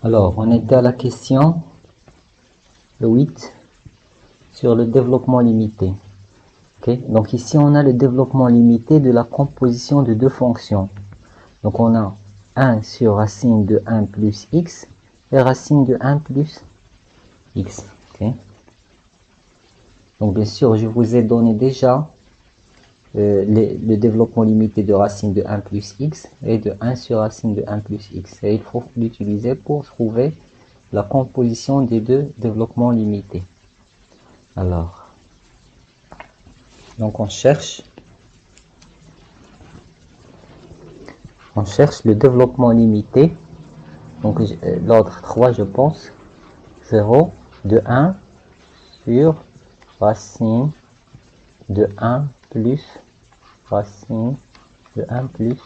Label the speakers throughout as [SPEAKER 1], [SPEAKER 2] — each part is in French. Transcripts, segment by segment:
[SPEAKER 1] Alors, on était à la question 8 sur le développement limité. Okay. Donc ici, on a le développement limité de la composition de deux fonctions. Donc on a 1 sur racine de 1 plus x et racine de 1 plus x. Okay. Donc bien sûr, je vous ai donné déjà le développement limité de racine de 1 plus x et de 1 sur racine de 1 plus x. Et il faut l'utiliser pour trouver la composition des deux développements limités. Alors, donc on cherche le développement limité. Donc l'ordre 3, je pense. 0 de 1 sur racine de 1 plus racine de 1 plus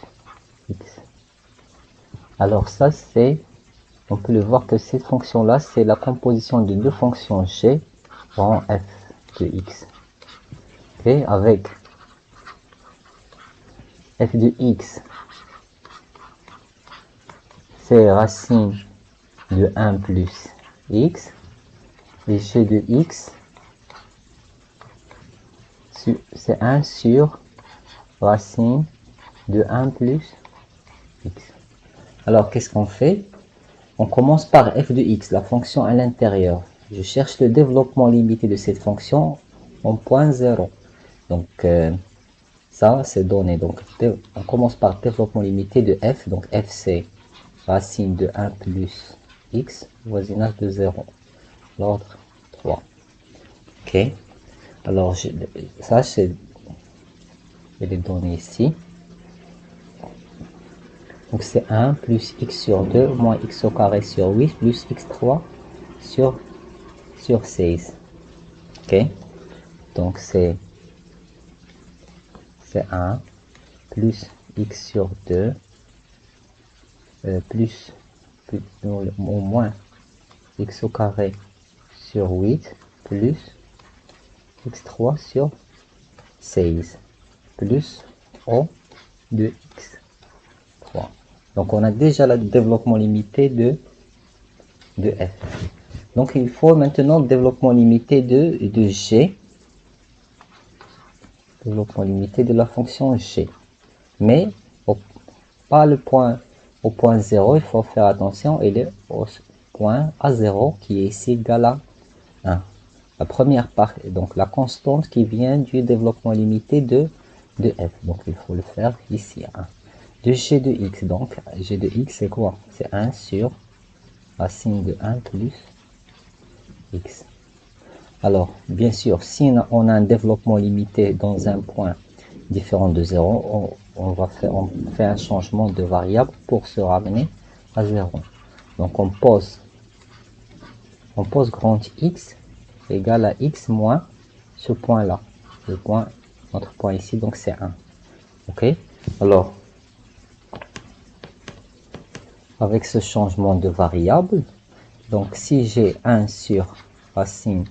[SPEAKER 1] x. Alors ça, on peut le voir que cette fonction-là, c'est la composition de deux fonctions g en f de x. Okay, avec f de x, c'est racine de 1 plus x, et g de x, c'est 1 sur racine de 1 plus x. Alors, qu'est-ce qu'on fait? On commence par f de x, la fonction à l'intérieur. Je cherche le développement limité de cette fonction en point 0. Donc, ça, c'est donné. Donc, on commence par développement limité de f. Donc, f, c'est racine de 1 plus x, voisinage de 0. L'ordre 3. OK. Alors, ça, c'est les données ici. Donc, c'est 1 plus x sur 2 moins x au carré sur 8 plus x3 sur 16. OK. Donc, c'est 1 plus x sur 2 plus au moins x au carré sur 8 plus x3 sur 16 plus O de x3. Donc on a déjà le développement limité de f. Donc il faut maintenant le développement limité de g. Développement limité de la fonction g. Mais pas le point au point 0, il faut faire attention, il est au point A0 qui est ici égal à 1. La première partie, donc la constante qui vient du développement limité de f. Donc il faut le faire ici. 1. De g de x, donc g de x c'est quoi? C'est 1 sur racine de 1 plus x. Alors, bien sûr, si on a un développement limité dans un point différent de 0, on fait un changement de variable pour se ramener à 0. Donc on pose grand X égale à X moins ce point-là. Notre point ici, donc c'est 1. OK? Alors, avec ce changement de variable, donc si j'ai 1 sur racine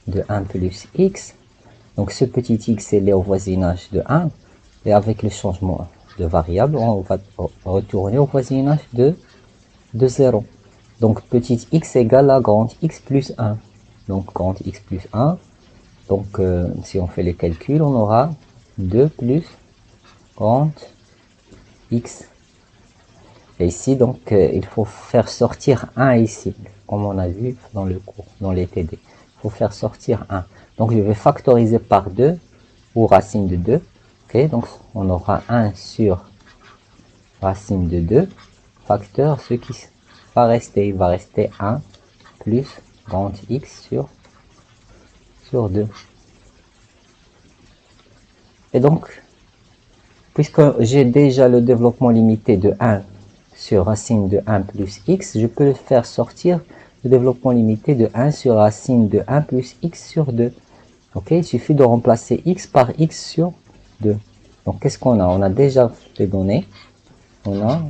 [SPEAKER 1] de 1 plus X, donc ce petit x est au voisinage de 1, et avec le changement de variable, on va retourner au voisinage de 0. Donc petit x égale à grand x plus 1. Donc grand x plus 1. Donc si on fait les calculs, on aura 2 plus grand x. Et ici, donc il faut faire sortir 1 ici, comme on a vu dans le cours, dans les TD. Il faut faire sortir 1. Donc je vais factoriser par 2 ou racine de 2. Ok, donc on aura 1 sur racine de 2 facteur, ce qui va rester, il va rester 1 plus grand x sur 2. Et donc, puisque j'ai déjà le développement limité de 1 sur racine de 1 plus x, je peux le faire sortir le développement limité de 1 sur racine de 1 plus x sur 2. Ok, il suffit de remplacer x par x sur 2. Donc, qu'est-ce qu'on a? On a déjà les données. On a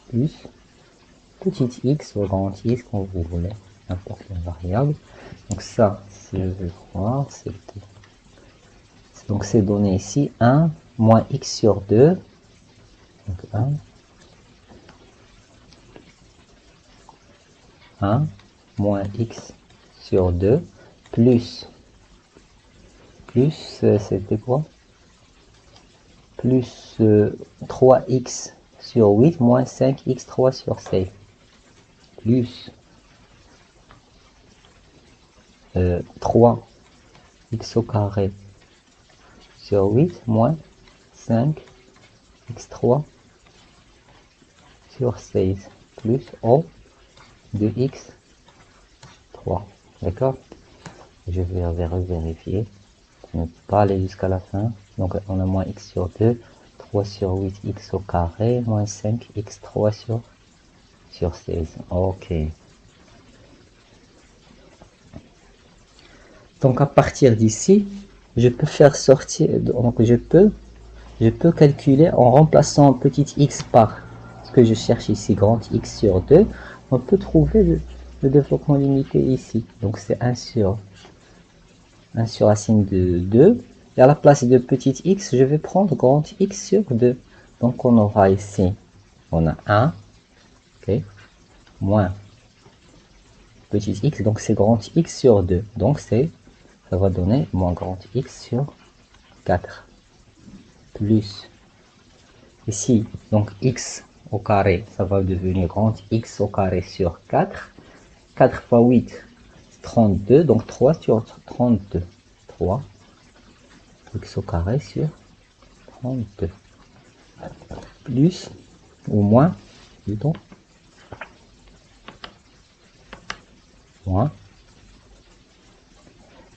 [SPEAKER 1] plus petit x ou grand x, comme vous voulez, n'importe quelle variable. Donc ça, si je veux voir, c'est donc c'est donné ici 1 moins x sur 2. Donc 1 1 moins x sur 2 plus, c'était quoi? Plus 3x sur 8 moins 5x3 sur 16 plus 3x au carré sur 8 moins 5x3 sur 16 plus O de x3. D'accord? Je vais vérifier pour ne pas aller jusqu'à la fin. Donc on a moins x sur 2, 3 sur 8 x au carré, moins 5x3 sur 16. Ok. Donc à partir d'ici, je peux faire sortir, donc je peux calculer en remplaçant petit x par ce que je cherche ici, grand x sur 2, on peut trouver le développement limité ici. Donc c'est 1 sur racine de 2. Et à la place de petit x, je vais prendre grand x sur 2. Donc on aura ici, on a 1, ok, moins petit x, donc c'est grand x sur 2. Donc ça va donner moins grand x sur 4. Plus, ici, donc x au carré, ça va devenir grand x au carré sur 4. 4 fois 8, 32, donc 3 sur 32. 3 x au carré sur 32. Plus ou moins, plutôt, moins.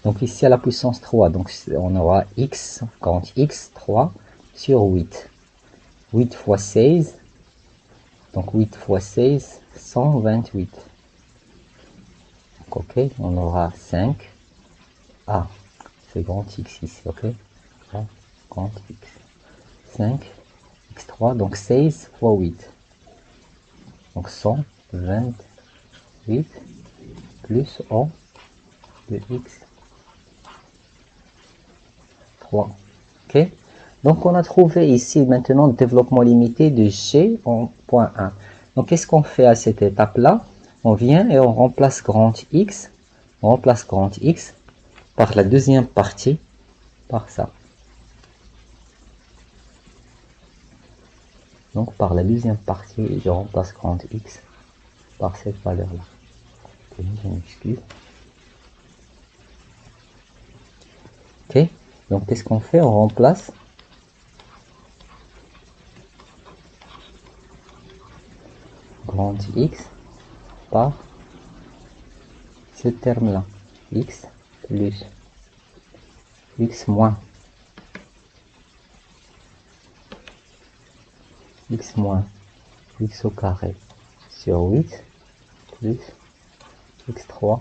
[SPEAKER 1] Donc ici à la puissance 3, donc on aura x, quand x, 3 sur 8. 8 fois 16, donc 8 fois 16, 128. Donc, ok, on aura 5. Ah, c'est grand x ici, ok. Grand x. 5, x3, donc 16 fois 8. Donc 128 plus O de x3. Ok. Donc on a trouvé ici maintenant le développement limité de G en point 1. Donc qu'est-ce qu'on fait à cette étape-là? On vient et on remplace grand X. On remplace grand X par la deuxième partie, par ça. Donc par la deuxième partie, je remplace grand X par cette valeur-là. Ok, je m'excuse. Ok, donc qu'est-ce qu'on fait? On remplace grand X par ce terme-là. X plus X moins X moins X au carré sur 8 plus x3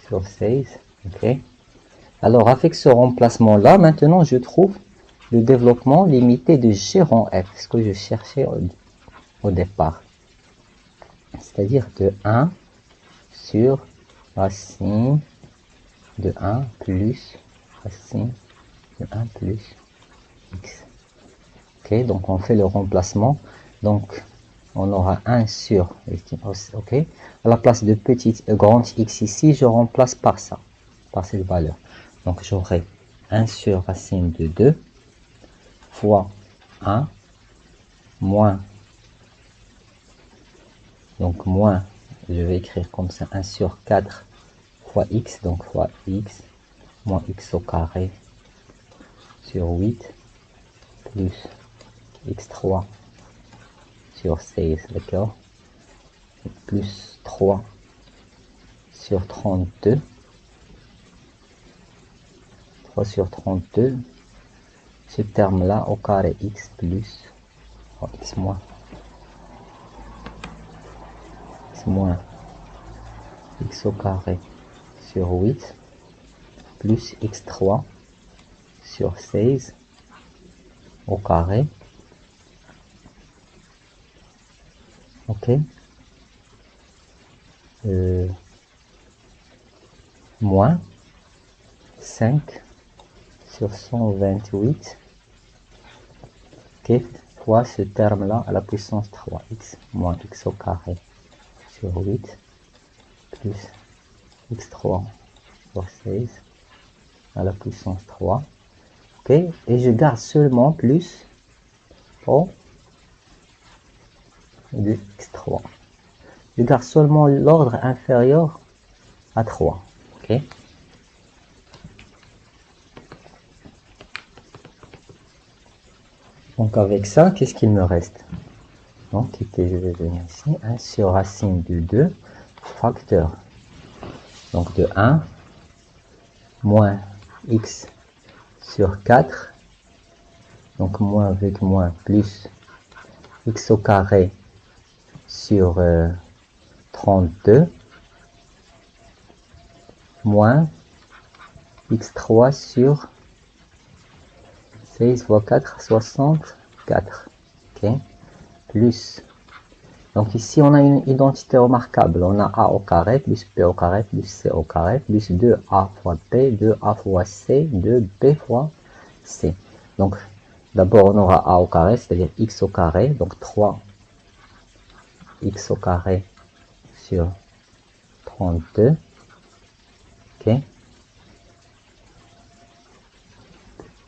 [SPEAKER 1] sur 16. Ok. Alors avec ce remplacement là, maintenant je trouve le développement limité de G rond f, ce que je cherchais au départ. C'est-à-dire de 1 sur racine de 1 plus racine de 1 plus x. Ok, donc on fait le remplacement. Donc on aura 1 sur, ok, à la place de petit grand x ici, je remplace par ça, par cette valeur. Donc j'aurai 1 sur racine de 2 fois 1 moins, donc moins, je vais écrire comme ça, 1 sur 4 fois x, donc fois x, moins x au carré sur 8 plus x3 sur 16, d'accord, plus 3 sur 32, 3 sur 32, ce terme-là au carré x plus x moins x au carré sur 8 plus x3 sur 16 au carré, ok, moins 5 sur 128, ok, fois ce terme là à la puissance 3x moins x au carré sur 8 plus x3 fois 16 à la puissance 3. Ok, et je garde seulement plus O de x3. Je garde seulement l'ordre inférieur à 3. Ok. Donc avec ça, qu'est-ce qu'il me reste? Donc je vais venir ici, 1 sur racine de 2, facteur donc de 1, moins x sur 4, donc moins avec moins plus x au carré sur 32, moins x3 sur 16 fois 4, 64. Ok, plus. Donc ici, on a une identité remarquable. On a a au carré, plus b au carré, plus c au carré, plus 2a fois b, 2a fois c, 2b fois c. Donc, d'abord, on aura a au carré, c'est-à-dire x au carré. Donc, 3 x au carré sur 32. Ok.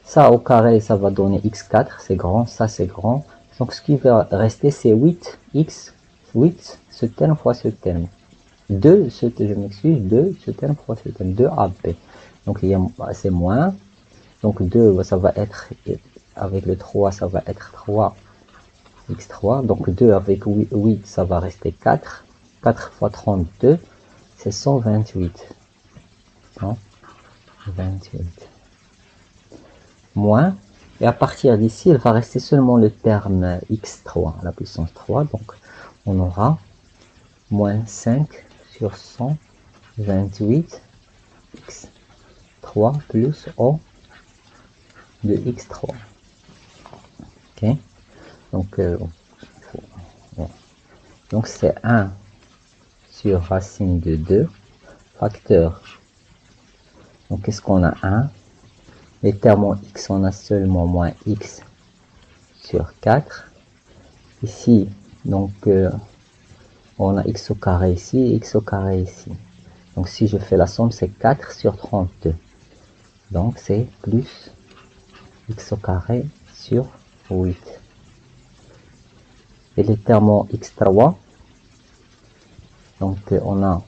[SPEAKER 1] Ça au carré, ça va donner x4, c'est grand, ça c'est grand. Donc, ce qui va rester, c'est 8x, 8, ce terme fois ce terme. 2, je m'excuse, 2, ce terme fois ce terme, 2ab. Donc, c'est moins. Donc, 2, ça va être, avec le 3, ça va être 3x3. Donc, 2 avec 8, ça va rester 4. 4 fois 32, c'est 128. 128. Moins. Et à partir d'ici, il va rester seulement le terme x3 à la puissance 3. Donc, on aura moins 5 sur 128 x3 plus O de x3. Ok. Donc, donc c'est 1 sur racine de 2, facteur. Donc, qu'est-ce qu'on a 1? Les termes en x, on a seulement moins x sur 4. Ici, donc, on a x au carré ici, x au carré ici. Donc, si je fais la somme, c'est 4 sur 32. Donc, c'est plus x au carré sur 8. Et les termes en x3, donc, on a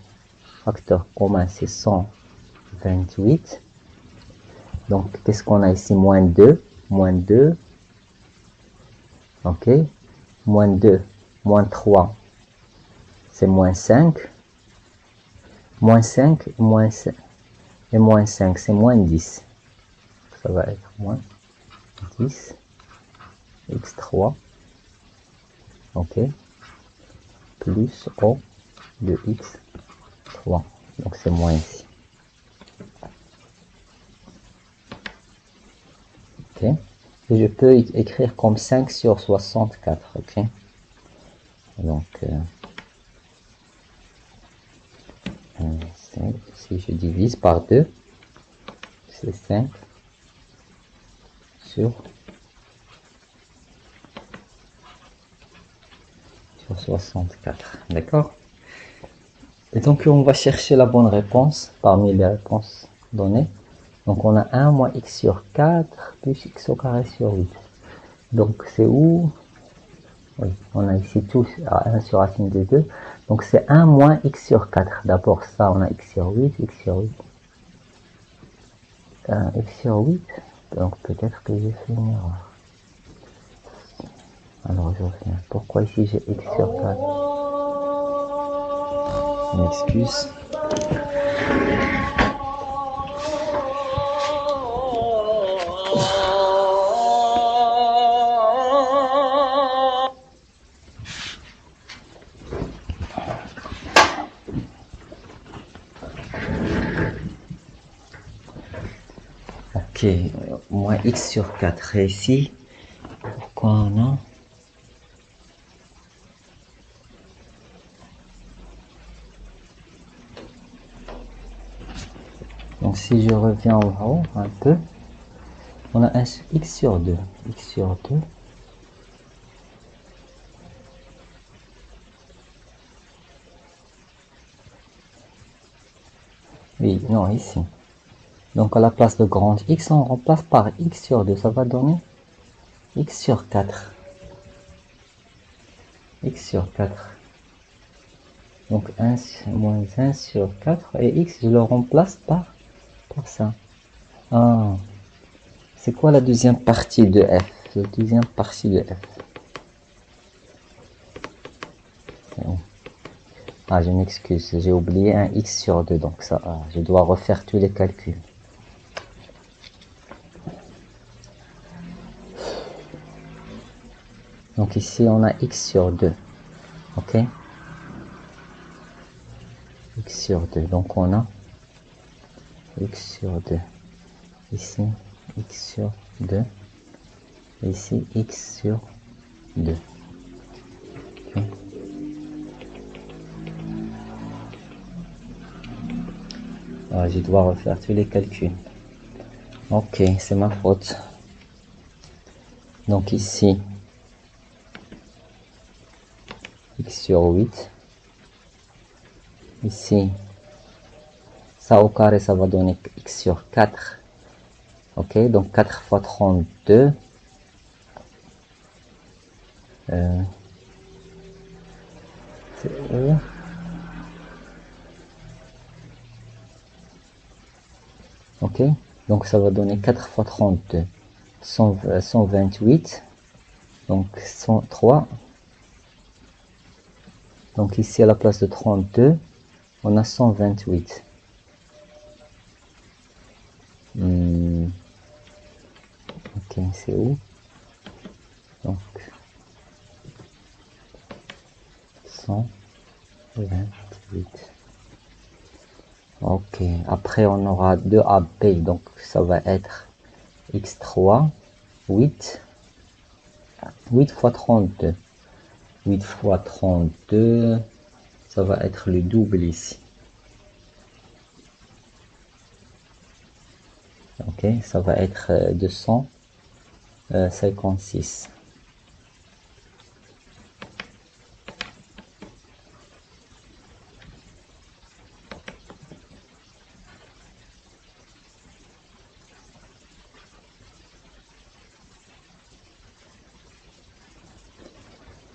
[SPEAKER 1] facteur commun, c'est 128. Donc, qu'est-ce qu'on a ici? Moins 2. Moins 2. Ok. Moins 2. Moins 3. C'est moins 5. Moins 5 et moins 5. Et moins 5, c'est moins 10. Ça va être moins 10. x3. Ok. Plus O de x3. Donc, c'est moins ici. Ok. Et je peux écrire comme 5 sur 64. Ok. Donc, si je divise par 2, c'est 5 sur 64. D'accord? Et donc, on va chercher la bonne réponse parmi les réponses données. Donc, on a 1 moins x sur 4 plus x au carré sur 8. Donc, c'est où? Oui, on a ici tout à 1 sur racine de 2. Donc, c'est 1 moins x sur 4. D'abord, ça, on a x sur 8, x sur 8. X sur 8. Donc, peut-être que j'ai fait une erreur. Alors, je reviens. Pourquoi ici j'ai x sur 4? Je m'excuse. Ok, moins x sur 4. Et ici, pourquoi on a? Donc, si je reviens en haut un peu, on a un x sur 2. X sur 2. Oui, non, ici. Donc à la place de grand X, on remplace par X sur 2. Ça va donner X sur 4. X sur 4. Donc 1 moins 1 sur 4. Et X, je le remplace par ça. Ah, c'est quoi la deuxième partie de F? La deuxième partie de F. Ah, je m'excuse, j'ai oublié un X sur 2. Donc ça, je dois refaire tous les calculs. Donc ici, on a X sur 2. Ok? X sur 2. Donc on a X sur 2. Ici, X sur 2. Ici, X sur 2. Okay. Alors, je dois refaire tous les calculs. Ok, c'est ma faute. Donc ici, X sur 8. Ici, ça au carré, ça va donner X sur 4. Ok, donc 4 fois 32. C'est où? Ok, donc ça va donner 4 fois 32. 128. Donc 103. Donc ici, à la place de 32, on a 128. Ok, c'est où? Donc 128. Ok, après on aura 2AB, donc ça va être x3, 8 fois 32. 8 fois 32, ça va être le double ici. Ok, ça va être 256.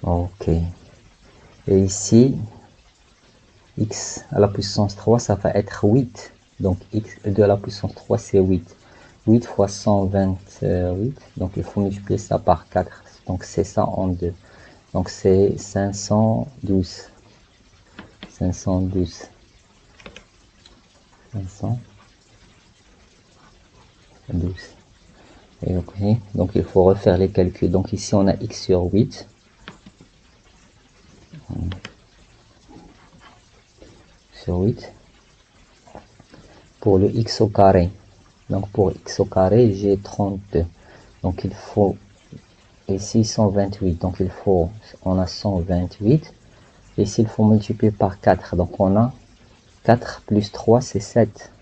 [SPEAKER 1] Ok. Et ici, x à la puissance 3, ça va être 8. Donc x de la puissance 3, c'est 8. 8 fois 128, donc il faut multiplier ça par 4. Donc c'est ça en 2. Donc c'est 512. 512. 512. Et ok, donc il faut refaire les calculs. Donc ici on a x sur 8. Sur 8. Pour le x au carré. Donc pour x au carré, j'ai 32. Donc il faut ici 128. Donc on a 128. Ici il faut multiplier par 4. Donc on a 4 plus 3, c'est 7.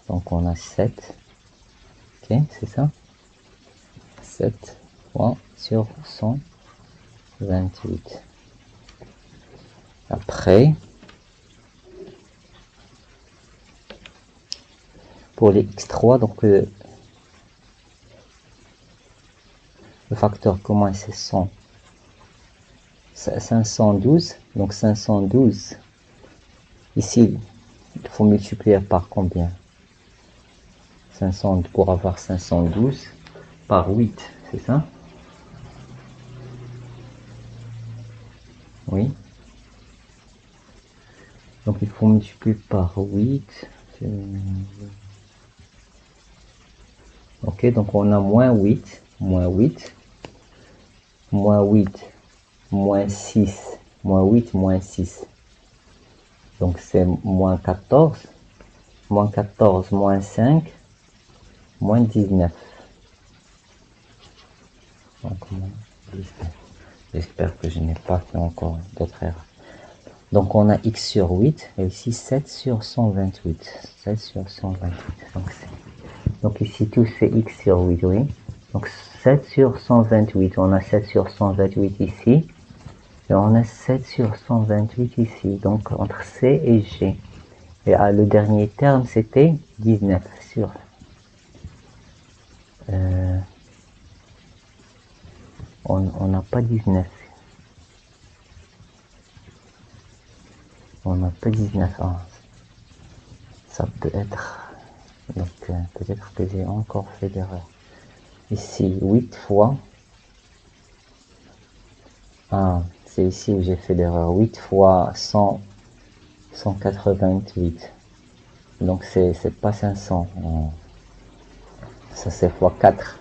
[SPEAKER 1] Donc on a 7. Ok, c'est ça. 7 fois sur 128. Après, pour les x3, donc le facteur commun c'est 512. Donc 512. Ici, il faut multiplier par combien? 500 pour avoir 512 par 8, c'est ça? Oui. Donc il faut multiplier par 8. Ok, donc on a moins 8, moins 8, moins 8, moins 6, moins 8, moins 6. Donc c'est moins 14, moins 14, moins 5, moins 19. Donc moins 19. J'espère que je n'ai pas fait encore d'autres erreurs. Donc on a x sur 8 et ici 7 sur 128. 7 sur 128. Donc ici tout c'est x sur 8, oui. Donc 7 sur 128. On a 7 sur 128 ici. Et on a 7 sur 128 ici, donc entre C et G. Et le dernier terme, c'était 19 sur... on n'a pas 19. On n'a pas 19. Ah, ça peut être... Donc peut-être que j'ai encore fait l'erreur. Ici, 8 fois... Ah, c'est ici où j'ai fait l'erreur. 8 fois 100, 188. Donc c'est pas 500. Ça c'est fois 4.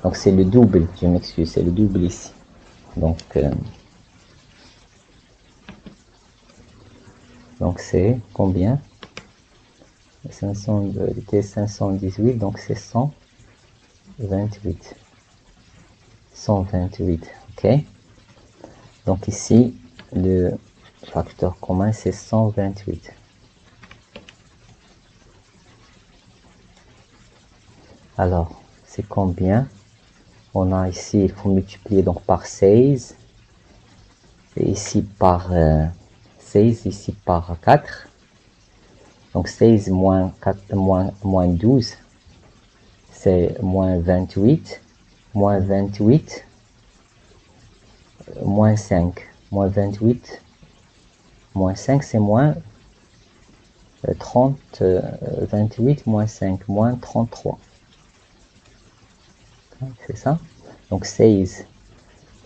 [SPEAKER 1] Donc c'est le double, je m'excuse, c'est le double ici. Donc c'est combien? 500, était 518, donc c'est 128. 128, ok? Donc ici, le facteur commun, c'est 128. Alors, c'est combien? On a ici, il faut multiplier donc par 16. Et ici par 16, ici par 4. Donc 16 moins 4, moins 12, c'est moins 28. Moins 28, moins 5. Moins 28, moins 5, c'est moins 30, 28 moins 5, moins 33. C'est ça? Donc 16.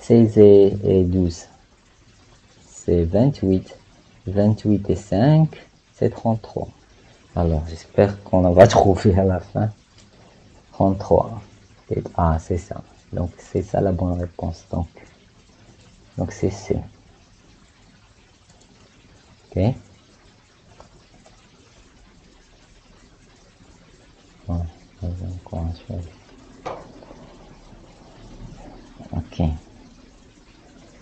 [SPEAKER 1] 16 et 12, c'est 28. 28 et 5, c'est 33. Alors, j'espère qu'on va trouver à la fin. 33. Ah, c'est ça. Donc, c'est ça la bonne réponse. Donc c'est C. Ok. Voilà. Ok.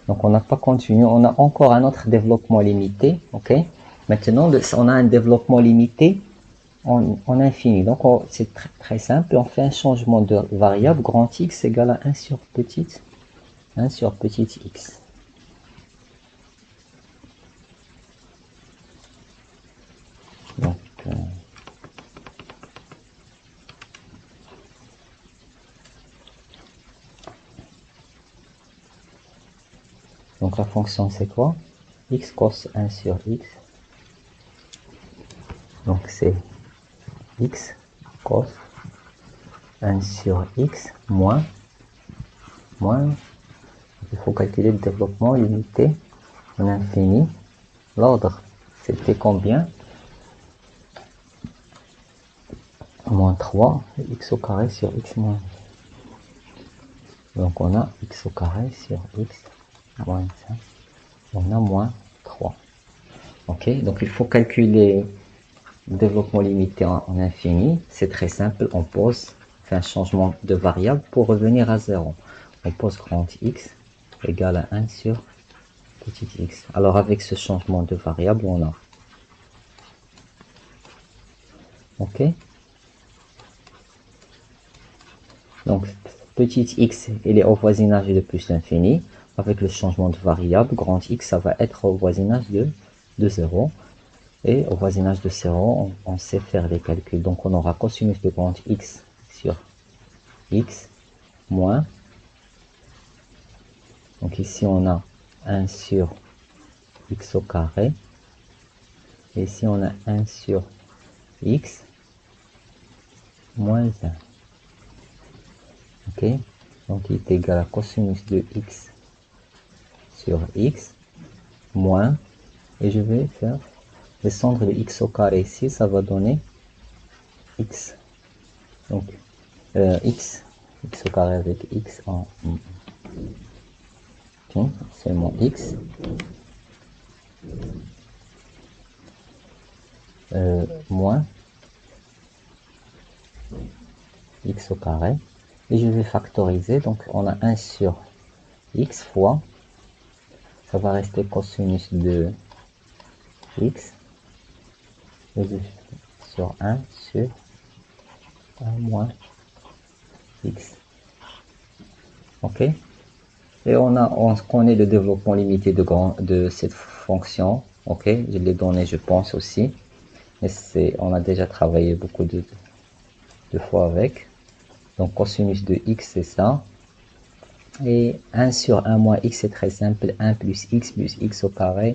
[SPEAKER 1] Donc, on n'a pas continué. On a encore un autre développement limité. Ok. Maintenant, on a un développement limité en infini. Donc, c'est très, très simple. On fait un changement de variable. Grand X égale à 1 sur petite x. Donc, la fonction c'est quoi? X cos 1 sur x. Donc c'est x cos 1 sur x moins, il faut calculer le développement limité en infini. L'ordre, c'était combien? Moins 3, x au carré sur x moins. Donc on a x au carré sur x moins 5. On a moins 3. Ok, donc il faut calculer le développement limité en infini. C'est très simple, on pose, fait un changement de variable pour revenir à 0. On pose grand X égale à 1 sur petit x. Alors avec ce changement de variable, on a... Ok. Donc petit x, il est au voisinage de plus l'infini. Avec le changement de variable, grand X, ça va être au voisinage de 0. Et au voisinage de 0, on sait faire les calculs. Donc on aura cosinus de grand X sur X moins. Donc ici on a 1 sur X au carré. Et ici on a 1 sur X moins 1. Ok. Donc il est égal à cosinus de X sur X moins, et je vais faire descendre le x au carré ici, ça va donner x. Donc x au carré avec x en c'est mon x moins x au carré, et je vais factoriser. Donc on a 1 sur x fois, ça va rester cosinus de x sur 1 sur 1 moins x. Ok, Et on connaît le développement limité de cette fonction. Ok, je l'ai donné, je pense aussi. Mais on a déjà travaillé beaucoup de fois avec. Donc cosinus de x, c'est ça. Et 1 sur 1 moins x, c'est très simple. 1 plus x au carré,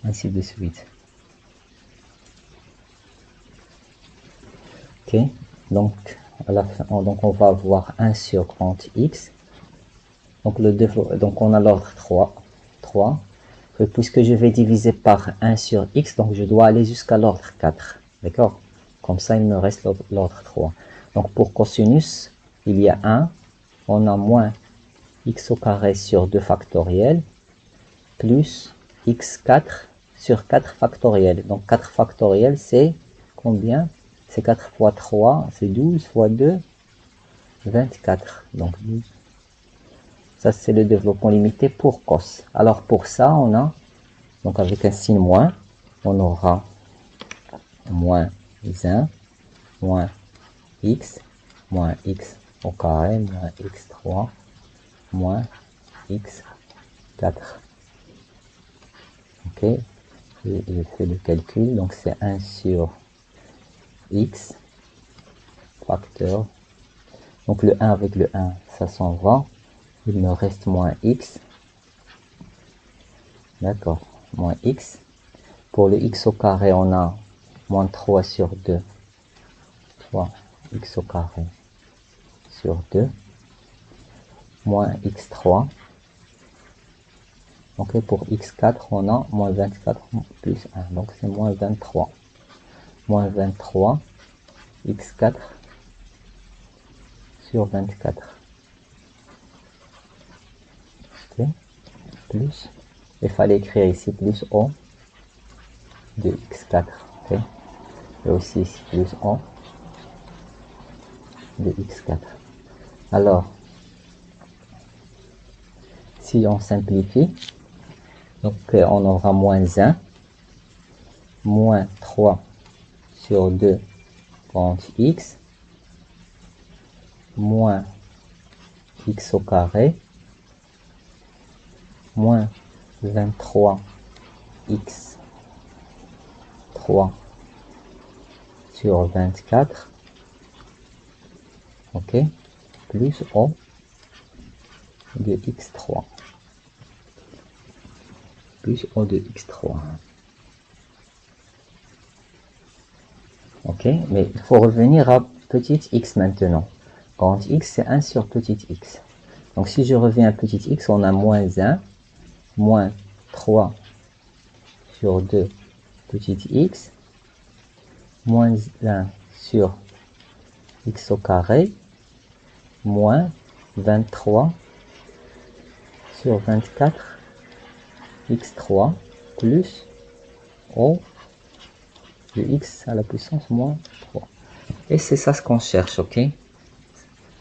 [SPEAKER 1] ainsi de suite. Ok, donc à la fin, donc on va avoir 1 sur grand x. Donc on a l'ordre 3. Et puisque je vais diviser par 1 sur x, donc je dois aller jusqu'à l'ordre 4. D'accord? Comme ça, il me reste l'ordre 3. Donc pour cosinus, il y a 1. On a moins x au carré sur 2 factoriel, plus x4 sur 4 factoriel. Donc 4 factoriel, c'est combien? C'est 4 fois 3, c'est 12 fois 2, 24. Donc 12. Ça, c'est le développement limité pour cos. Alors pour ça, on a, donc avec un signe moins, on aura moins 1, moins x au carré, moins x3, moins x4. Ok, je fais le calcul, donc c'est 1 sur x, facteur. Donc le 1 avec le 1, ça s'en va. Il me reste moins x. D'accord, moins x. Pour le x au carré, on a moins 3 sur 2. 3x au carré sur 2. Moins x3. Ok, pour x4, on a moins 24 plus 1. Donc c'est moins 23. Moins 23 x4 sur 24. Ok, plus. Il fallait écrire ici plus O de x4. Ok, et aussi ici plus O de x4. Alors, si on simplifie, donc on aura moins 1, moins 3 sur 2 grand x, moins x au carré, moins 23 x3 sur 24, ok, plus O de x3, plus O de x3. Ok, mais il faut revenir à petit x maintenant. Grand x, c'est 1 sur petit x. Donc si je reviens à petit x, on a moins 1, moins 3 sur 2 petit x, moins 1 sur x au carré, moins 23 sur 24 x3 plus O de x à la puissance moins 3. Et c'est ça ce qu'on cherche, ok?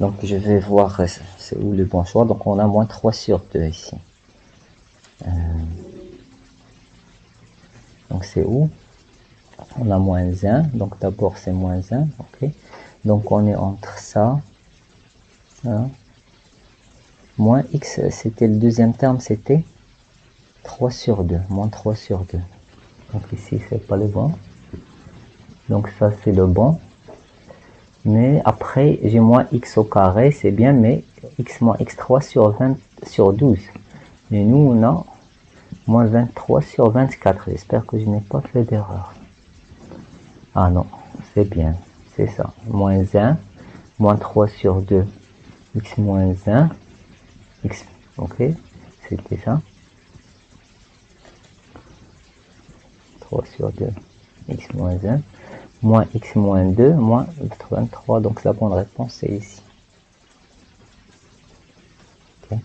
[SPEAKER 1] Donc je vais voir c'est où le bon choix. Donc on a moins 3 sur 2 ici. Donc c'est où? On a moins 1. Donc d'abord c'est moins 1, ok? Donc on est entre ça. Hein, moins x, c'était le deuxième terme, c'était 3 sur 2. Moins 3 sur 2. Donc ici c'est pas le bon. Donc ça c'est le bon. Mais après j'ai moins x au carré, c'est bien, mais x moins x3 sur 20 sur 12. Et nous on a moins 23 sur 24. J'espère que je n'ai pas fait d'erreur. Ah non, c'est bien, c'est ça. Moins 1, moins 3 sur 2, x moins 1, x, ok, c'était ça. 3 sur 2, x moins 1, moins x moins 2, moins 23. Donc la bonne réponse c'est ici. Ok.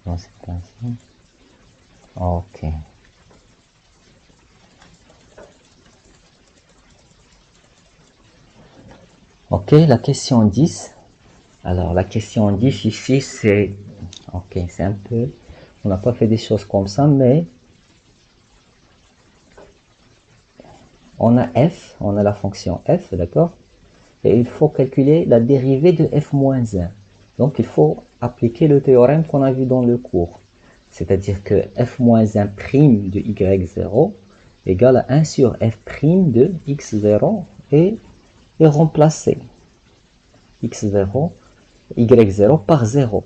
[SPEAKER 1] Non, c'est pas ici. Ok. Ok, la question 10. Alors, la question 10 ici, c'est... Ok, c'est un peu... On n'a pas fait des choses comme ça, mais... On a f, on a la fonction f, d'accord? et il faut calculer la dérivée de f-1. Donc il faut appliquer le théorème qu'on a vu dans le cours. C'est-à-dire que f-1' de y0 égale à 1 sur f' de x0 et remplacer x0, y0 par 0.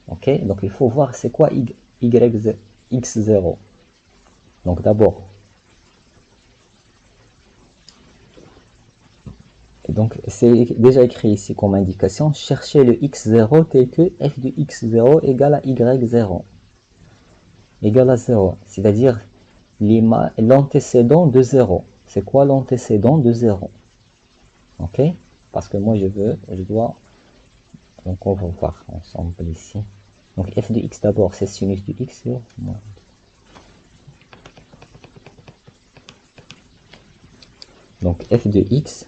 [SPEAKER 1] Ok, donc il faut voir c'est quoi x0. Donc d'abord, donc c'est déjà écrit ici comme indication, chercher le x0 tel que f de x0 égale à y0 égale à 0, c'est-à-dire l'antécédent de 0. C'est quoi l'antécédent de 0? Ok, parce que moi je dois, donc on va voir ensemble ici. Donc f de x d'abord, c'est sinus de x sur moins. Donc f de x,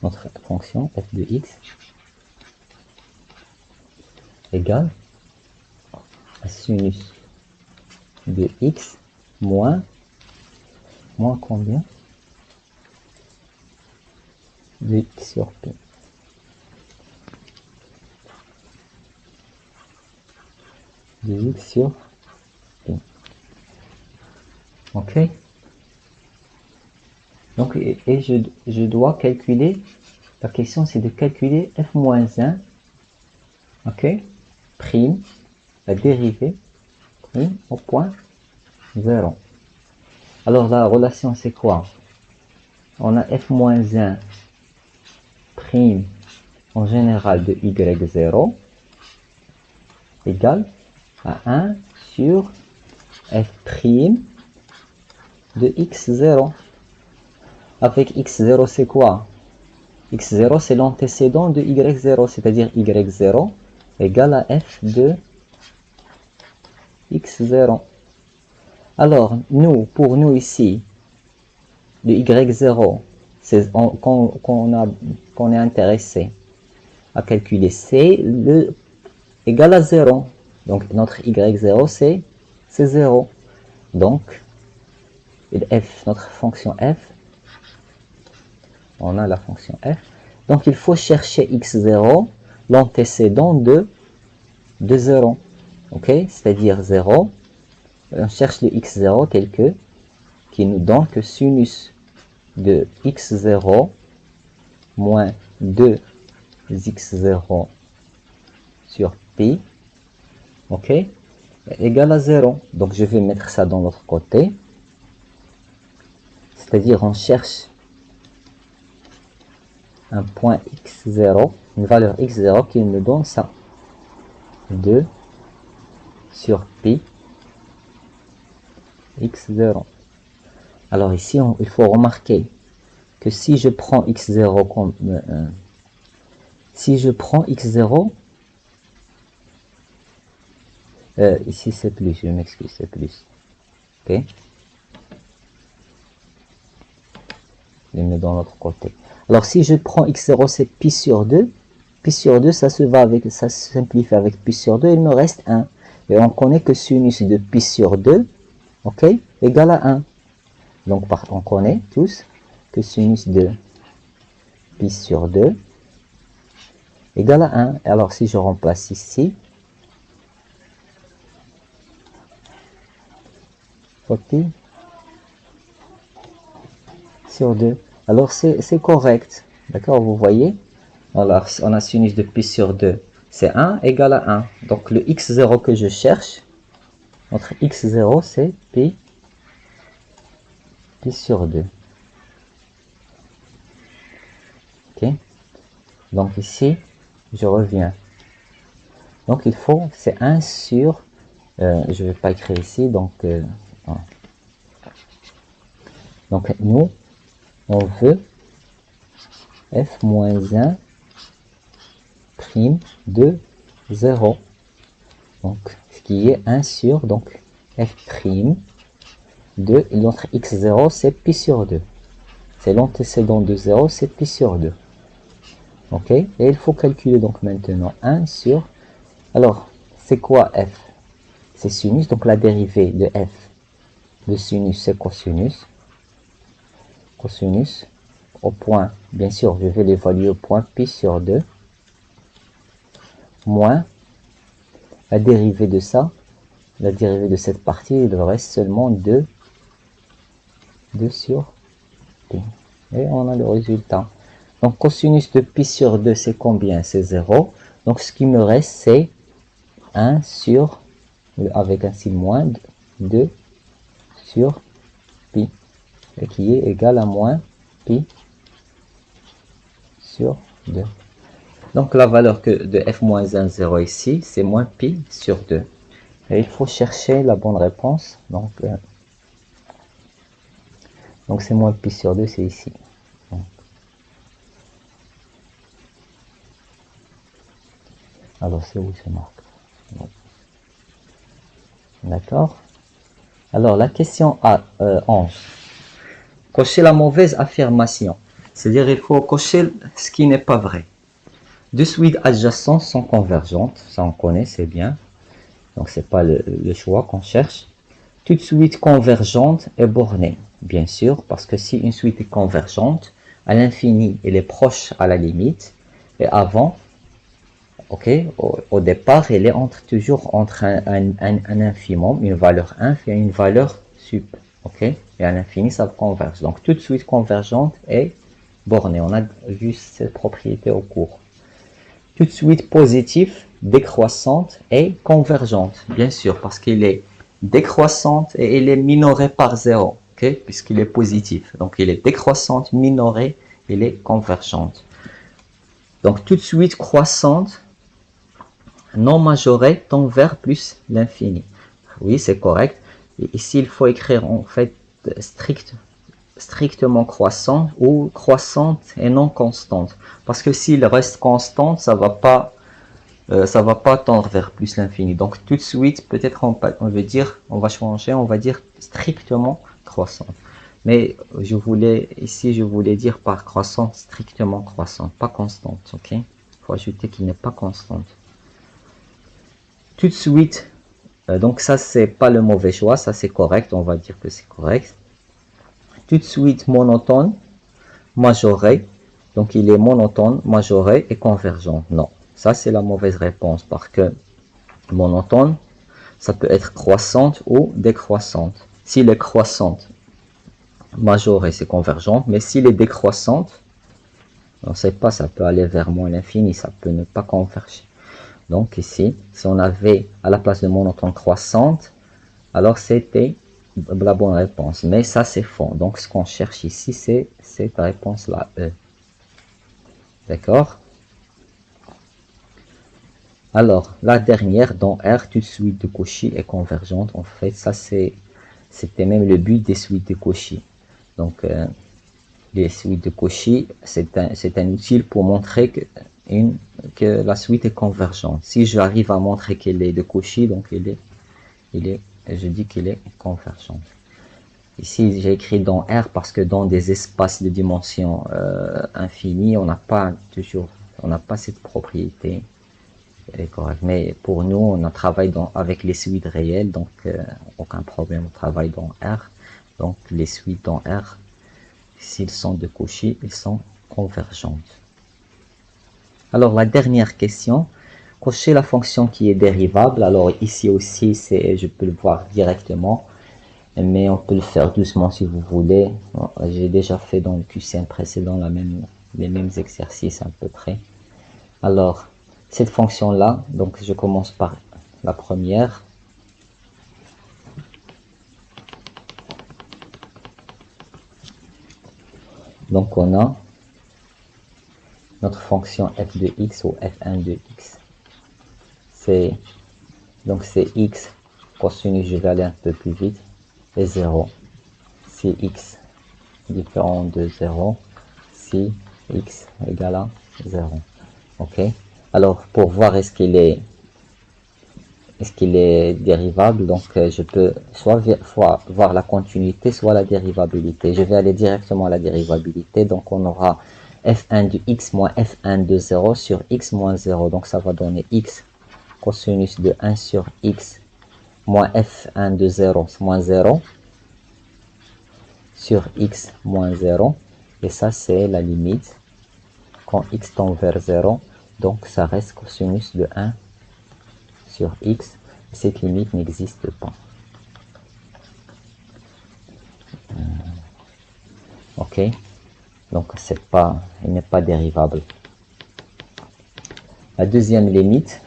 [SPEAKER 1] notre fonction f de x égale à sinus de x moins combien? De x sur p. De x sur p. Ok. Donc, et je dois calculer, la question c'est de calculer f-1, ok, prime, la dérivée, prime au point 0. Alors la relation c'est quoi? On a f-1 prime en général de y0 égale à 1 sur f prime de x0. Avec x0 c'est quoi? x0 c'est l'antécédent de y0, c'est-à-dire y0 égale à f de x0. Alors, pour nous ici, le y0, qu'on est intéressé à calculer, c'est égal à 0. Donc, notre y0, c'est 0. Donc, notre fonction f, on a la fonction f. Donc, il faut chercher x0, l'antécédent de 0. Ok, c'est-à-dire 0. On cherche le x0 tel que, qui nous donne que sinus de x0 moins 2x0 sur pi, ok, égale à 0. Donc je vais mettre ça dans l'autre côté. C'est-à-dire on cherche un point x0, une valeur x0 qui me donne ça. 2 sur pi x0. Alors ici, il faut remarquer que si je prends x0 comme... si je prends x0... ici c'est plus, je m'excuse, c'est plus. Ok. Je mets dans l'autre côté. Alors si je prends x0, c'est pi sur 2. Pi sur 2, ça se simplifie avec pi sur 2, il me reste 1. Et on connaît que sinus de pi sur 2, ok, égale à 1. Donc on connaît tous que sinus de pi sur 2 égale à 1. Alors si je remplace ici, pi sur 2. Alors c'est correct. D'accord, vous voyez? Alors on a sinus de pi sur 2, c'est 1 égale à 1. Donc le x0 que je cherche, notre x0 c'est pi sur 2. Ok. Donc ici, je reviens. Donc il faut, c'est 1 sur, je ne vais pas écrire ici, donc nous, on veut f-1 prime de 0. Donc, ce qui est 1 sur, donc f prime de, notre x0, c'est pi sur 2. C'est l'antécédent de 0, c'est pi sur 2. Ok, et il faut calculer donc maintenant 1 sur, alors, c'est quoi f? C'est sinus, donc la dérivée de f de sinus, c'est cosinus. Cosinus, au point, bien sûr, je vais l'évaluer au point pi sur 2, moins la dérivée de ça, la dérivée de cette partie, il reste seulement 2 sur pi. Et on a le résultat. Donc, cosinus de pi sur 2, c'est combien? C'est 0. Donc, ce qui me reste, c'est 1 sur, avec un signe moins, 2 sur pi, et qui est égal à moins pi sur 2. Donc, la valeur de f-1, 0 ici, c'est moins pi sur 2. Et il faut chercher la bonne réponse. Donc c'est moins pi sur 2, c'est ici. Alors, c'est où c'est marqué? D'accord. Alors, la question A11. Cocher la mauvaise affirmation. C'est-à-dire, il faut cocher ce qui n'est pas vrai. Deux suites adjacentes sont convergentes. Ça, on connaît, c'est bien. Donc, c'est pas le choix qu'on cherche. Toute suite convergente est bornée, bien sûr, parce que si une suite est convergente, à l'infini, elle est proche à la limite, et avant, ok, au départ, elle est toujours entre un infimum, une valeur inf et une valeur sup, ok, et à l'infini, ça converge. Donc, toute suite convergente est bornée. On a vu cette propriété au cours. Toute suite positive, décroissante et convergente, bien sûr, parce qu'il est décroissante et elle est minorée par 0, okay? Puisqu'il est positif. Donc, il est décroissante, minorée, elle est convergente. Donc, toute suite croissante, non majorée, tend vers plus l'infini. Oui, c'est correct. Et ici, il faut écrire en fait strictement croissante ou croissante et non constante. Parce que s'il reste constante, ça va pas tendre vers plus l'infini. Donc tout de suite, peut-être on va changer, on va dire strictement croissante. Mais je voulais dire par croissante, strictement croissante, pas constante, ok? Il faut ajouter qu'il n'est pas constante. Tout de suite, donc ça c'est pas le mauvais choix, ça c'est correct, on va dire que c'est correct. Tout de suite monotone, majoré, donc il est monotone, majoré et convergent. Non, ça c'est la mauvaise réponse parce que monotone, ça peut être croissante ou décroissante. S'il est croissante, majorée, c'est convergente, mais s'il est décroissante, on ne sait pas, ça peut aller vers moins l'infini, ça peut ne pas converger. Donc ici, si on avait à la place de monotone croissante, alors c'était la bonne réponse. Mais ça, c'est faux. Donc ce qu'on cherche ici, c'est cette réponse-là, E. D'accord? Alors, la dernière, dans R, toute suite de Cauchy est convergente. En fait, ça, c'était même le but des suites de Cauchy. Donc, les suites de Cauchy, c'est un outil pour montrer que la suite est convergente. Si j'arrive à montrer qu'elle est de Cauchy, donc je dis qu'elle est convergente. Ici, j'ai écrit dans R parce que dans des espaces de dimension infinie, on n'a pas cette propriété. Elle est correcte. Mais pour nous, on travaille avec les suites réelles, donc aucun problème, on travaille dans R. Donc les suites dans R, s'ils sont de Cauchy, ils sont convergentes. Alors la dernière question, cocher la fonction qui est dérivable. Alors ici aussi, je peux le voir directement, mais on peut le faire doucement si vous voulez. J'ai déjà fait dans le QCM précédent les mêmes exercices à peu près. Alors, cette fonction-là, donc je commence par la première. Donc on a notre fonction f de x ou f1 de x. Donc c'est x cosinus, je vais aller un peu plus vite, et 0. Si x différent de 0, si x égale à 0. Ok. Alors pour voir est-ce qu'il est dérivable, donc je peux soit voir la continuité, soit la dérivabilité. Je vais aller directement à la dérivabilité, donc on aura f1 de x moins f1 de 0 sur x moins 0, donc ça va donner x cosinus de 1 sur x moins f1 de 0 moins 0 sur x moins 0, Et ça, c'est la limite quand x tend vers 0. Donc, ça reste cosinus de 1 sur x. Cette limite n'existe pas. Ok? Donc, elle n'est pas dérivable. La deuxième limite,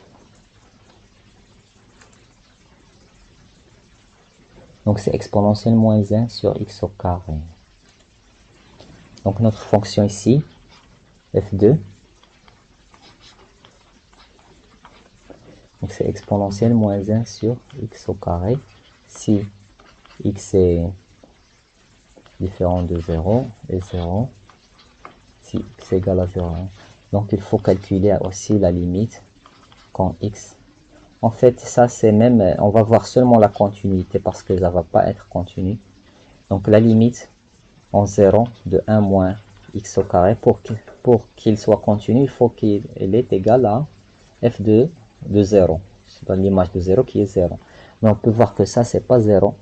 [SPEAKER 1] donc c'est exponentielle moins 1 sur x au carré. Donc notre fonction ici, f2, donc c'est exponentielle moins 1 sur x au carré. Si x est différent de 0 et 0, si x égale à 0. Donc il faut calculer aussi la limite quand x. En fait, ça c'est même, on va voir seulement la continuité parce que ça va pas être continu. Donc la limite en 0 de 1 moins x au carré, pour qu'il soit continu, il faut qu'il est égal à f2 de 0. C'est dans l'image de 0 qui est 0. Mais on peut voir que ça, c'est pas 0.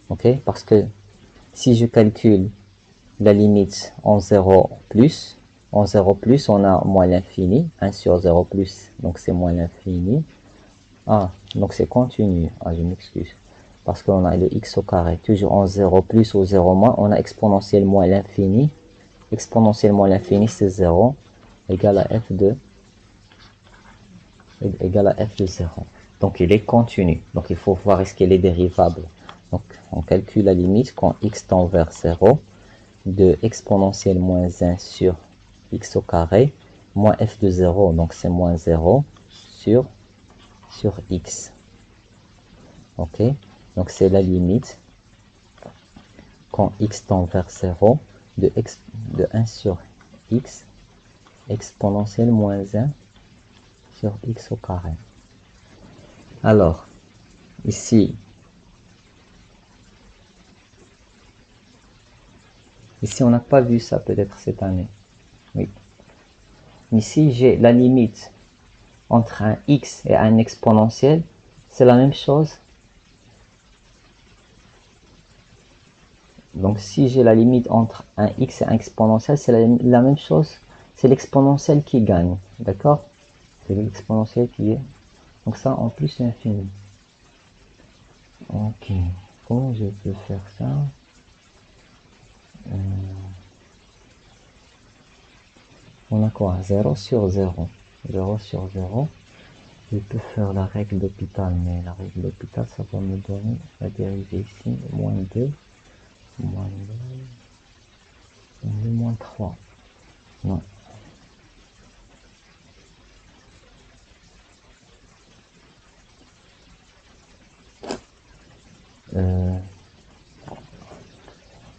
[SPEAKER 1] Ok? Parce que si je calcule la limite en 0 plus, en 0 plus, on a moins l'infini. 1 sur 0 plus, donc c'est moins l'infini. Ah, donc c'est continu. Ah, je m'excuse. Parce qu'on a le x au carré. Toujours en 0 plus ou 0 moins, on a exponentielle moins l'infini. Exponentielle moins l'infini, c'est 0. Égale à f2. Égale à f de 0. Donc il est continu. Donc il faut voir est-ce qu'il est dérivable. Donc on calcule la limite quand x tend vers 0 de exponentielle moins 1 sur x au carré moins f de 0. Donc c'est moins 0 sur x. Ok, donc c'est la limite quand x tend vers 0 de 1 sur x exponentielle moins 1 sur x au carré. Alors, ici on n'a pas vu ça peut-être cette année. Oui. Ici, j'ai la limite entre un x et un exponentiel. C'est la même chose. Donc, si j'ai la limite entre un x et un exponentiel, c'est la même chose. C'est l'exponentiel qui gagne. D'accord? C'est l'exponentiel qui est. Donc, ça en plus l'infini. Ok. Comment je peux faire ça? On a quoi? 0 sur 0. 0 sur 0. Je peux faire la règle d'hôpital, mais la règle d'hôpital, ça va me donner la dérivée ici, moins 2, moins 2, moins 3. Non.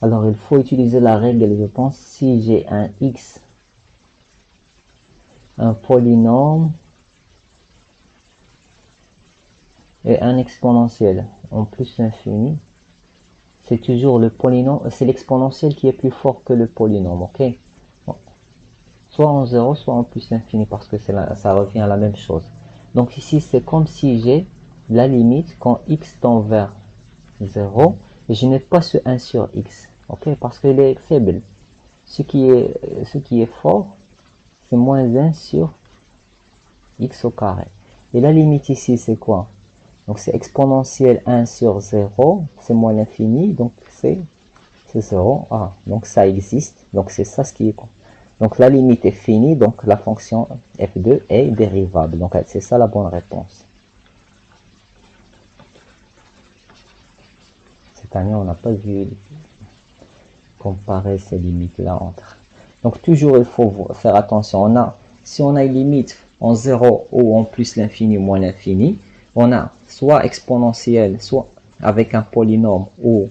[SPEAKER 1] Alors, il faut utiliser la règle, je pense, si j'ai un x, un polynôme et un exponentiel en plus l'infini, c'est toujours le polynôme, c'est l'exponentiel qui est plus fort que le polynôme, ok? Bon. Soit en 0, soit en plus l'infini, parce que ça revient à la même chose. Donc ici, c'est comme si j'ai la limite quand x tend vers 0, et je n'ai pas ce 1 sur x, ok? Parce qu'il est faible. Ce qui est fort, c'est moins 1 sur x au carré. Et la limite ici, c'est quoi? Donc c'est exponentielle 1 sur 0, c'est moins l'infini, donc c'est 0. Ah, donc ça existe, donc c'est ça ce qui est. Donc la limite est finie, donc la fonction f2 est dérivable. Donc c'est ça la bonne réponse. Cette année, on n'a pas vu comparer ces limites-là entre. Donc toujours, il faut faire attention. Si on a une limite en 0 ou en plus l'infini moins l'infini, on a soit exponentielle, soit avec un polynôme ou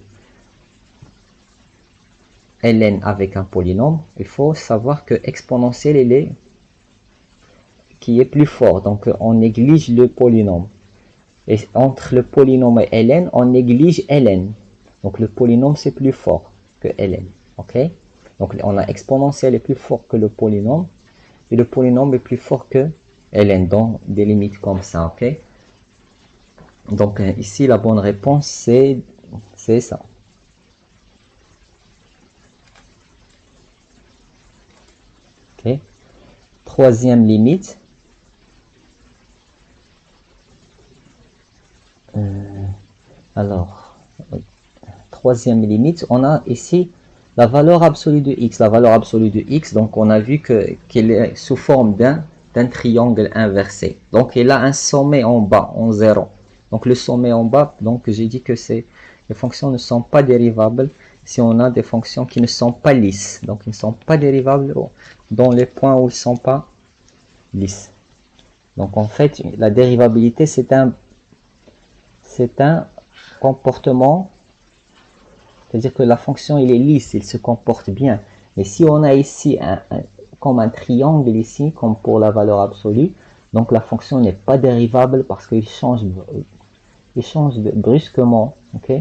[SPEAKER 1] ln avec un polynôme. Il faut savoir que exponentielle, elle est qui est plus fort. Donc on néglige le polynôme. Et entre le polynôme et ln, on néglige ln. Donc le polynôme, c'est plus fort que ln. Ok? Donc on a exponentielle est plus fort que le polynôme. Et le polynôme est plus fort que ln dans des limites comme ça. Ok? Donc ici, la bonne réponse, c'est ça. troisième limite. Alors, troisième limite, on a ici la valeur absolue de x. La valeur absolue de x, donc on a vu qu'elle est sous forme d'un triangle inversé. Donc il a un sommet en bas, en 0. Donc le sommet en bas, donc j'ai dit que les fonctions ne sont pas dérivables si on a des fonctions qui ne sont pas lisses. Donc ils ne sont pas dérivables dans les points où ils ne sont pas lisses. Donc en fait, la dérivabilité, c'est un comportement, c'est-à-dire que la fonction il est lisse, il se comporte bien. Mais si on a ici comme un triangle ici, comme pour la valeur absolue, donc la fonction n'est pas dérivable parce qu'il change brusquement, ok?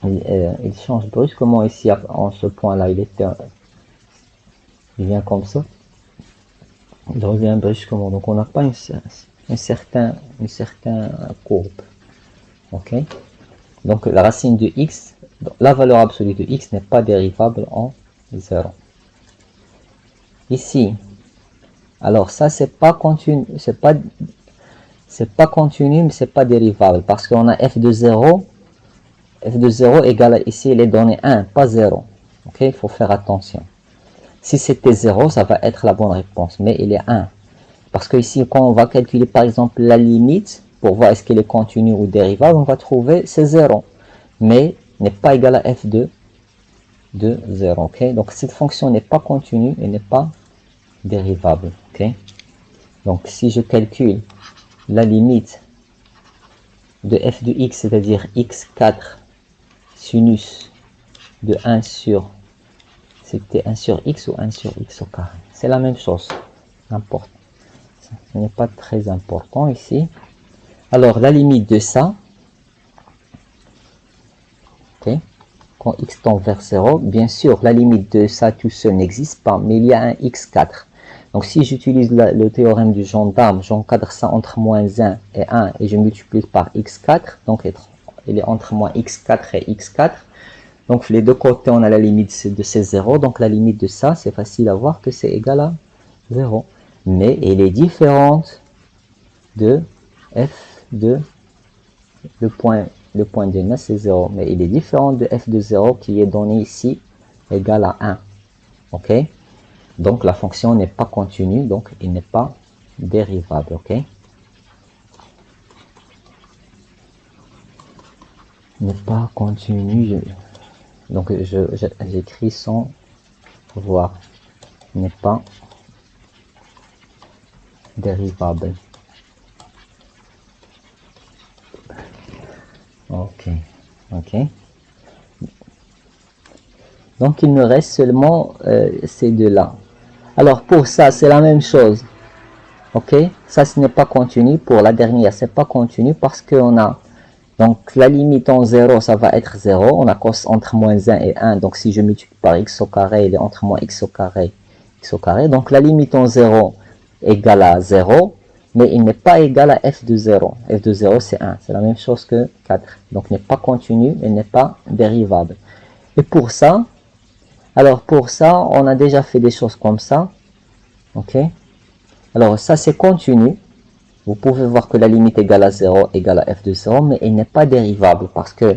[SPEAKER 1] Il change brusquement ici en ce point-là, il vient comme ça, il revient brusquement, donc on n'a pas une certaine courbe, ok? Donc la racine de x, la valeur absolue de x n'est pas dérivable en 0. Ici, alors ça c'est pas continu, c'est pas continu, mais c'est pas dérivable parce qu'on a f de 0 égale à ici les données 1, pas 0. Ok, il faut faire attention. Si c'était 0, ça va être la bonne réponse, mais il est 1. Parce que ici, quand on va calculer par exemple la limite, pour voir est-ce qu'elle est continue ou dérivable, on va trouver c'est 0. Mais n'est pas égal à f de 0. Ok, donc cette fonction n'est pas continue et n'est pas dérivable. Ok, donc si je calcule la limite de f de x, c'est-à-dire x4 sinus de 1 sur, c'était 1 sur x ou 1 sur x au carré, c'est la même chose, n'importe, ce n'est pas très important ici. Alors la limite de ça, ok, quand x tend vers 0, bien sûr la limite de ça tout seul n'existe pas, mais il y a un x4. Donc si j'utilise le théorème du gendarme, j'encadre ça entre moins 1 et 1 et je multiplie par x4, donc il est entre moins x4 et x4. Donc les deux côtés on a la limite de ces 0, donc la limite de ça c'est facile à voir que c'est égal à 0. Mais elle est différente de f de le point de 9 c'est 0, mais il est différent de f de 0 qui est donné ici égal à 1. Ok, donc la fonction n'est pas continue, donc il n'est pas dérivable. Ok, n'est pas continue, donc j'écris sans voir, n'est pas dérivable. Ok, ok. Donc il me reste seulement ces deux-là. Alors pour ça, c'est la même chose. Ok, ça ce n'est pas continu. Pour la dernière, c'est pas continu parce qu'on a, donc la limite en 0, ça va être 0. On a cos entre moins 1 et 1. Donc si je multiplie par x au carré, il est entre moins x au carré, x au carré. Donc la limite en 0 égale à 0. Mais il n'est pas égal à f de 0. F de 0, c'est 1. C'est la même chose que 4. Donc il n'est pas continu, il n'est pas dérivable. Et pour ça, alors pour ça, on a déjà fait des choses comme ça. Ok. Alors ça c'est continu. Vous pouvez voir que la limite égale à 0 égale à f de 0, mais il n'est pas dérivable parce que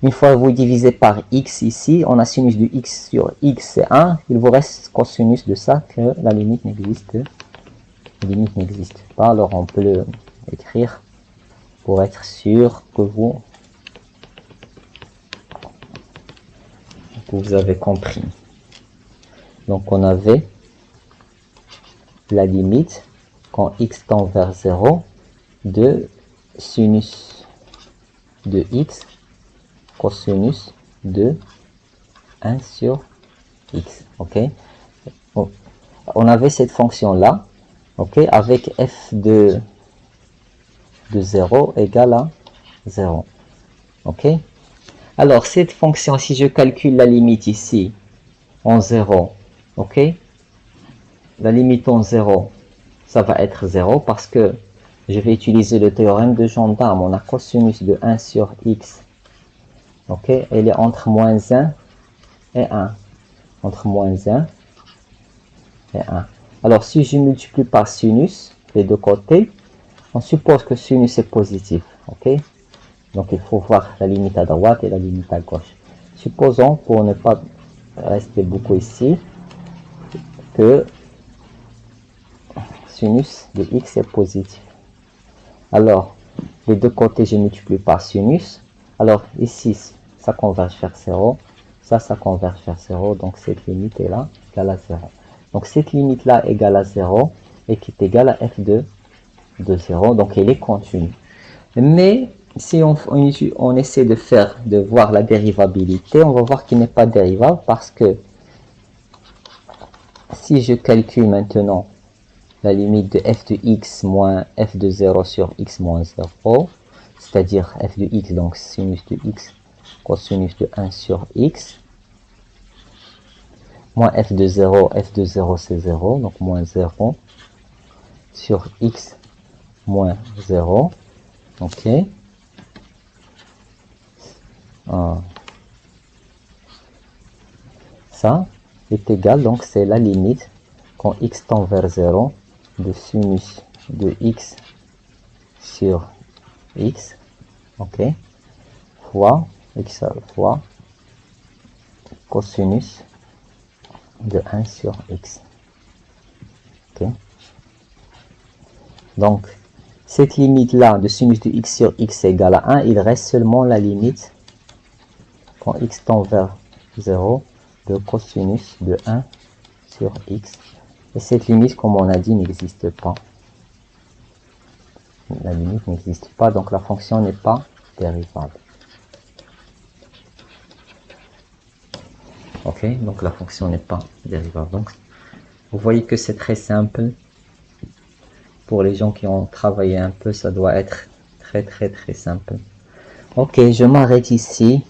[SPEAKER 1] une fois que vous divisez par x ici, on a sinus de x sur x c'est 1. Il vous reste cosinus de ça que la limite n'existe pas. Alors on peut l'écrire pour être sûr que vous avez compris. Donc on avait la limite quand x tend vers 0 de sinus de x cosinus de 1 sur x. Ok, on avait cette fonction là, ok, avec f de 0 égale à 0. Ok, alors cette fonction, si je calcule la limite ici en 0, ok, la limite en 0, ça va être 0 parce que je vais utiliser le théorème de gendarme. On a cosinus de 1 sur x. Ok, elle est entre moins 1 et 1. Entre moins 1 et 1. Alors, si je multiplie par sinus, les deux côtés, on suppose que sinus est positif, ok? Donc, il faut voir la limite à droite et la limite à gauche. Supposons, pour ne pas rester beaucoup ici, que sinus de x est positif. Alors, les deux côtés, je multiplie par sinus. Alors, ici, ça converge vers 0. Ça converge vers 0. Donc, cette limite est là, égale à 0. Donc, cette limite-là égale à 0 et qui est égale à f de 0. Donc, elle est continue. Mais, si on essaie de voir la dérivabilité, on va voir qu'il n'est pas dérivable parce que si je calcule maintenant la limite de f de x moins f de 0 sur x moins 0, c'est-à-dire f de x, donc sinus de x, cosinus de 1 sur x, moins f de 0 c'est 0, donc moins 0, sur x moins 0, ok. Ça est égal, donc c'est la limite quand x tend vers 0 de sinus de x sur x, ok, fois x fois cosinus de 1 sur x. Okay. Donc, cette limite-là de sinus de x sur x égale à 1, il reste seulement la limite quand x tend vers 0 de cosinus de 1 sur x. Et cette limite, comme on a dit, n'existe pas. La limite n'existe pas, donc la fonction n'est pas dérivable. Ok, donc la fonction n'est pas dérivable. Donc, vous voyez que c'est très simple. Pour les gens qui ont travaillé un peu, ça doit être très simple. Ok, je m'arrête ici.